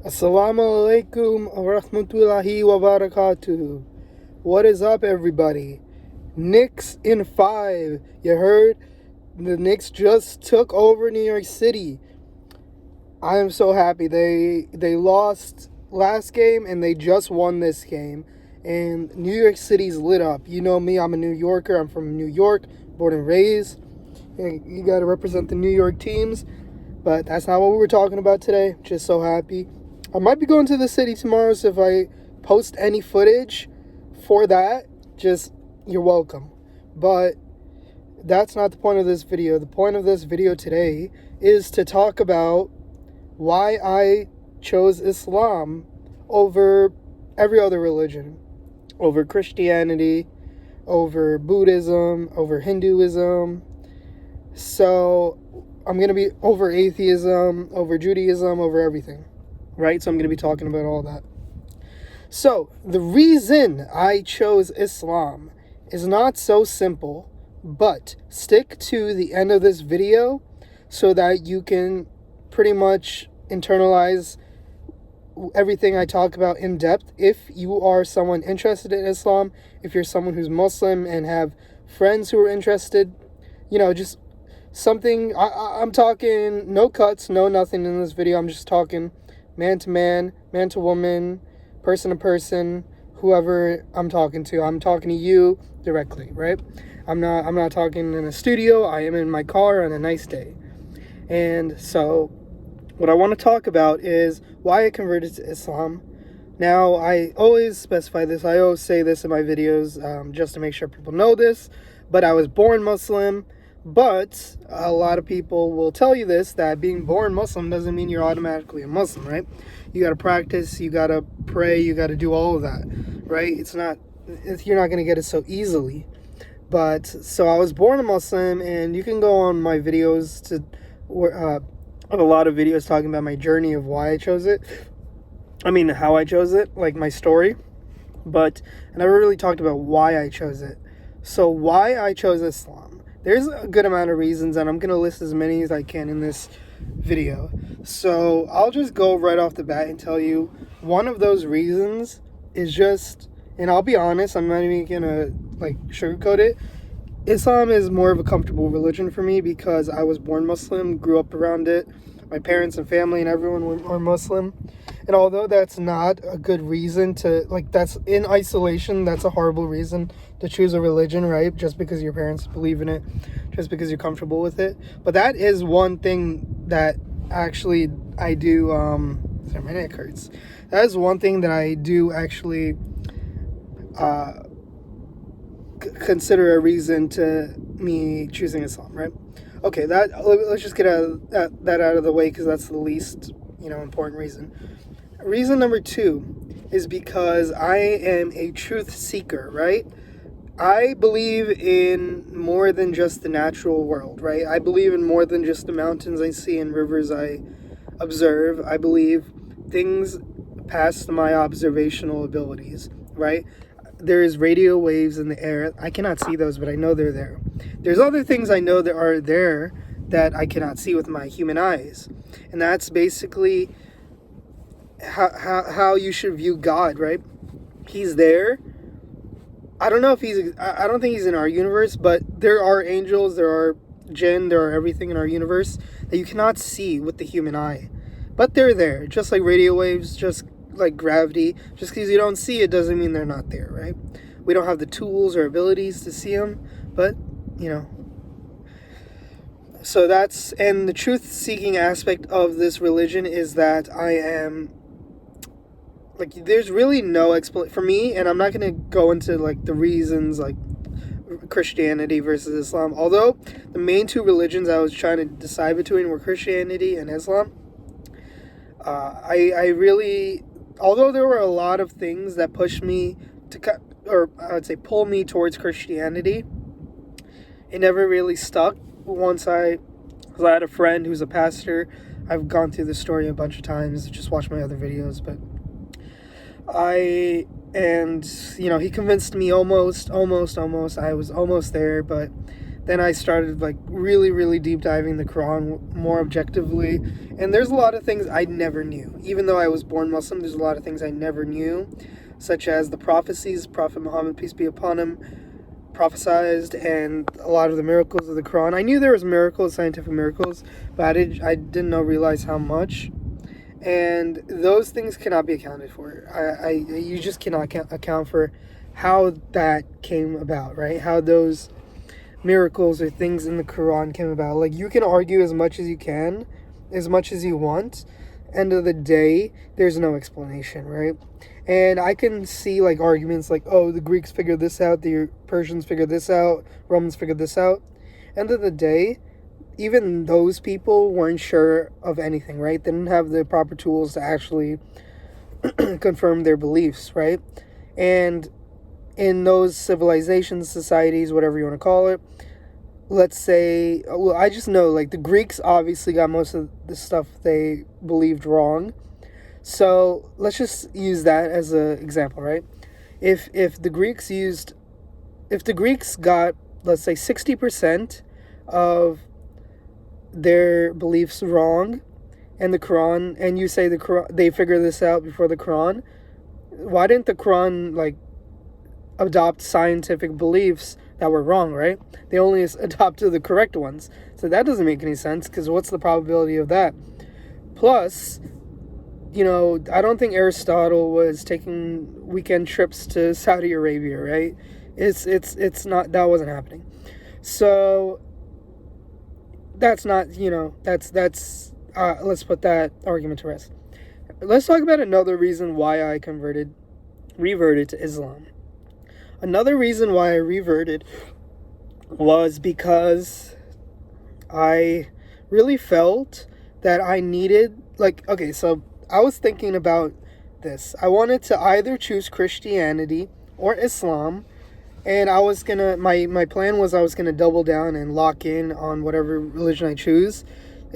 Assalamu alaikum wa rahmatullahi wa barakatuh. What is up, everybody? Knicks in 5. You heard? The Knicks just took over New York City. I am so happy. They lost last game and they just won this game. And New York City's lit up. You know me, I'm a New Yorker. I'm from New York, born and raised. And you got to represent the New York teams. But that's not what we were talking about today. Just so happy. I might be going to the city tomorrow, so if I post any footage for that, just, you're welcome. But that's not the point of this video. The point of this video today is to talk about why I chose Islam over every other religion, over Christianity, over Buddhism, over Hinduism. So I'm going to be over atheism, over Judaism, over everything, right? So I'm going to be talking about all that. So the reason I chose Islam is not so simple, but stick to the end of this video so that you can pretty much internalize everything I talk about in depth. If you are someone interested in Islam, if you're someone who's Muslim and have friends who are interested, just something. I'm talking no cuts, no nothing in this video. I'm just talking man to man, man to woman, person to person, whoever I'm talking to. I'm talking to you directly, right? I'm not talking in a studio. I am in my car on a nice day. And so what I want to talk about is why I converted to Islam. Now, I always specify this. I always say this in my videos just to make sure people know this. But I was born Muslim. But a lot of people will tell you this, that being born Muslim doesn't mean you're automatically a Muslim, right? You got to practice, you got to pray, you got to do all of that, right? You're not going to get it so easily. But so I was born a Muslim, and you can go on my videos I have a lot of videos talking about my journey of why I chose it. How I chose it, like my story. But I never really talked about why I chose it. So why I chose Islam. There's a good amount of reasons, and I'm going to list as many as I can in this video. So I'll just go right off the bat and tell you one of those reasons is just, and I'll be honest, I'm not even going to sugarcoat it. Islam is more of a comfortable religion for me because I was born Muslim, grew up around it. My parents and family and everyone were Muslim. And although that's not a good reason to, that's in isolation, that's a horrible reason to choose a religion, right? Just because your parents believe in it, just because you're comfortable with it. But that is one thing that actually I do, sorry, my neck hurts. That is one thing that I do actually consider a reason to me choosing Islam, right? Okay, let's just get that out of the way because that's the least, important reason. Reason number 2 is because I am a truth seeker, right? I believe in more than just the natural world, right? I believe in more than just the mountains I see and rivers I observe. I believe things past my observational abilities, right? There is radio waves in the air. I cannot see those, but I know they're there. There's other things I know that are there that I cannot see with my human eyes. And that's basically how you should view God, right? He's there. I don't think he's in our universe, but there are angels, there are jinn, there are everything in our universe that you cannot see with the human eye. But they're there, just like radio waves, just like gravity. Just because you don't see it doesn't mean they're not there, right? We don't have the tools or abilities to see them, but, So and the truth-seeking aspect of this religion is that I am, there's really no explanation for me, and I'm not going to go into, the reasons, Christianity versus Islam. Although the main 2 religions I was trying to decide between were Christianity and Islam. I really, although there were a lot of things that pushed me or I would say pull me towards Christianity, it never really stuck. Once I had a friend who's a pastor. I've gone through this story a bunch of times. Just watch my other videos, but he convinced me almost. I was almost there, but then I started like really deep diving the Quran more objectively, and there's a lot of things I never knew. Even though I was born Muslim, there's a lot of things I never knew, such as the prophecies Prophet Muhammad, peace be upon him, prophesized, and a lot of the miracles of the Quran. I knew there was miracles, scientific miracles, but I didn't realize how much. And those things cannot be accounted for. You just cannot account for how that came about, right? How those miracles or things in the Quran came about. Like, you can argue as much as you can, as much as you want. End of the day, there's no explanation, right? And I can see like arguments like, oh, the Greeks figured this out, the Persians figured this out, Romans figured this out. End of the day, even those people weren't sure of anything, right? They didn't have the proper tools to actually confirm their beliefs, right? And in those civilizations, societies, whatever you want to call it, let's say, well, I just know like the Greeks obviously got most of the stuff they believed wrong. So let's just use that as an example, right? If the Greeks got, let's say, 60% of their beliefs wrong, and the Quran, and you say the Quran, they figure this out before the Quran, why didn't the Quran like adopt scientific beliefs that were wrong, right? They only adopted the correct ones. So that doesn't make any sense, because what's the probability of that? Plus, you know, I don't think Aristotle was taking weekend trips to Saudi Arabia, right? It's not, that wasn't happening. So that's not, you know, that's let's put that argument to rest. Let's talk about another reason why I reverted to Islam. Another reason why I reverted was because I really felt that I needed, like, okay, so I was thinking about this. I wanted to either choose Christianity or Islam, and I was gonna, my plan was I was gonna double down and lock in on whatever religion I choose.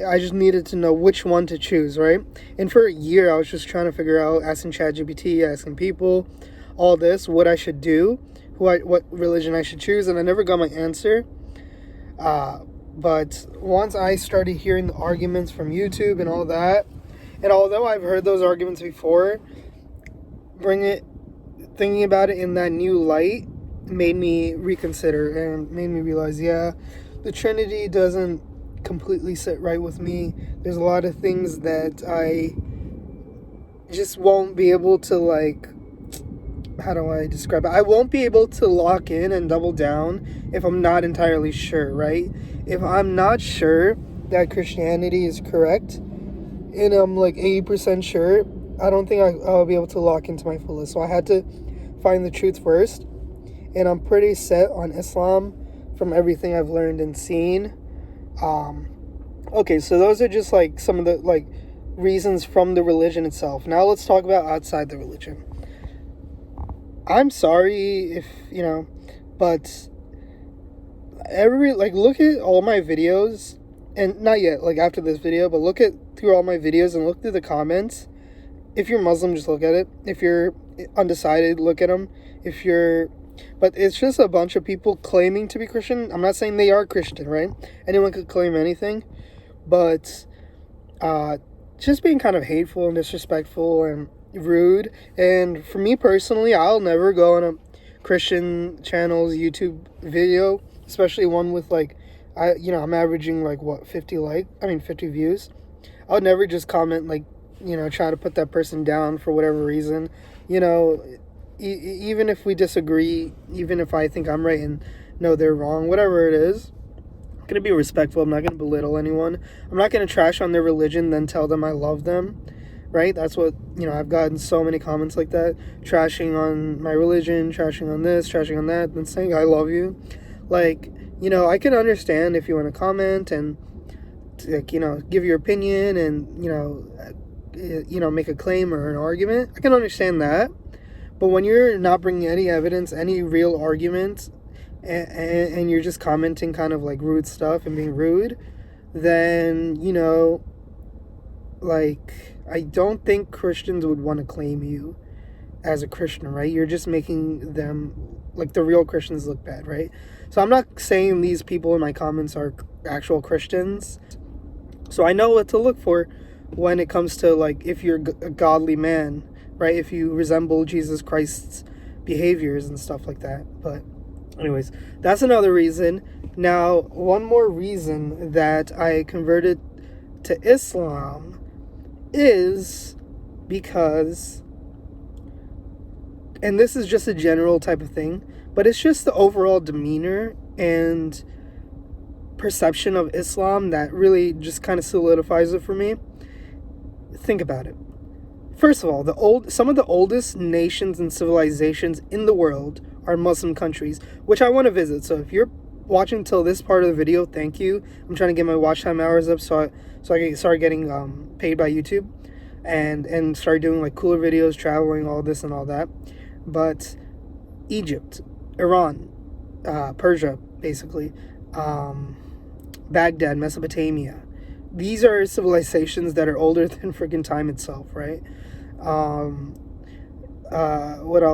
I just needed to know which one to choose, right? And for a year, I was just trying to figure out, asking ChatGPT, asking people, all this, what I should do, what religion I should choose, and I never got my answer. But once I started hearing the arguments from YouTube and all that, and although I've heard those arguments before, thinking about it in that new light made me reconsider and made me realize, yeah, the Trinity doesn't completely sit right with me. There's a lot of things that I just won't be able to, like, how do I describe it? I won't be able to lock in and double down if I'm not entirely sure, right? If I'm not sure that Christianity is correct, and I'm like 80% sure, I don't think I'll be able to lock into my fullest. So I had to find the truth first, and I'm pretty set on Islam from everything I've learned and seen. Okay, so those are just like some of the like reasons from the religion itself. Now let's talk about outside the religion. I'm sorry if, you know, but look at all my videos, and not yet, like after this video, but look through all my videos and look through the comments. If you're Muslim, just look at it. If you're undecided, look at them. But it's just a bunch of people claiming to be Christian. I'm not saying they are Christian, right? Anyone could claim anything, but just being kind of hateful and disrespectful and rude. And for me personally, I'll never go on a Christian channel's YouTube video, especially one with like, I'm averaging like 50 views. I would never just comment, like, try to put that person down for whatever reason. Even if we disagree, even if I think I'm right and no, they're wrong, whatever it is, I'm going to be respectful. I'm not going to belittle anyone. I'm not going to trash on their religion, then tell them I love them, right? That's what, I've gotten so many comments like that, trashing on my religion, trashing on this, trashing on that, then saying I love you. Like, I can understand if you want to comment and, like, give your opinion and, make a claim or an argument. I can understand that. But when you're not bringing any evidence, any real arguments, and you're just commenting kind of like rude stuff and being rude, then, like, I don't think Christians would want to claim you as a Christian, right? You're just making them, like, the real Christians look bad, right? So I'm not saying these people in my comments are actual Christians. So I know what to look for when it comes to, like, if you're a godly man, right? If you resemble Jesus Christ's behaviors and stuff like that. But anyways, that's another reason. Now, one more reason that I converted to Islam is because, and this is just a general type of thing, but it's just the overall demeanor and perception of Islam that really just kind of solidifies it for me. Think about it. First of all, some of the oldest nations and civilizations in the world are Muslim countries, which I want to visit. So if you're watching till this part of the video, thank you. I'm trying to get my watch time hours up so I can start getting paid by YouTube and start doing like cooler videos, traveling, all this and all that. But Egypt, Iran, Persia, basically, Baghdad, Mesopotamia. These are civilizations that are older than freaking time itself, right? What else?